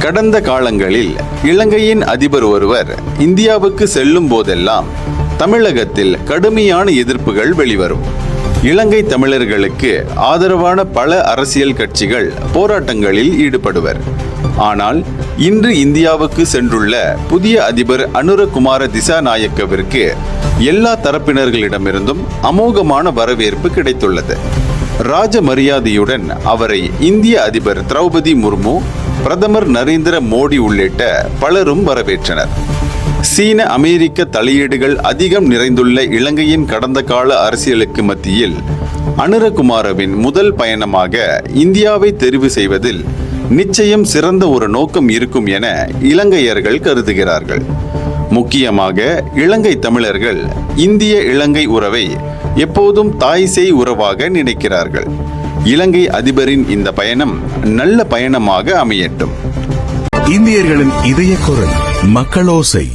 கடந்த காலங்களில் இலங்கையின் அதிபர் ஒருவர் இந்தியாவுக்கு செல்லும் போதெல்லாம் தமிழகத்தில் கடுமையான எதிர்ப்புகள் வெளிவரும். இலங்கை தமிழர்களுக்கு ஆதரவான பல அரசியல் கட்சிகள் போராட்டங்களில் ஈடுபடுவர். ஆனால் இன்று இந்தியாவுக்கு சென்றுள்ள புதிய அதிபர் அனுரகுமார திசாநாயக்கவிற்கு எல்லா தரப்பினர்களிடமிருந்தும் அமோகமான வரவேற்பு கிடைத்துள்ளது. ராஜ மரியாதையுடன் அவரை இந்திய அதிபர் திரௌபதி முர்மு, பிரதமர் நரேந்திர மோடி உள்ளிட்ட பலரும் வரவேற்றனர். சீன அமெரிக்க தலையீடுகள் அதிகம் நிறைந்துள்ள இலங்கையின் கடந்த கால அரசியலுக்கு மத்தியில் அனுரகுமாரவின் முதல் பயணமாக இந்தியாவை தெரிவு செய்வதில் நிச்சயம் சிறந்த ஒரு நோக்கம் இருக்கும் என இலங்கையர்கள் கருதுகிறார்கள். முக்கியமாக இலங்கை தமிழர்கள் இந்திய இலங்கை உறவை எப்போதும் தாய் சேய் உறவாக நினைக்கிறார்கள். இலங்கை அதிபரின் இந்த பயணம் நல்ல பயணமாக அமையட்டும். இந்தியர்களின் இதய குரல் மக்களோசை.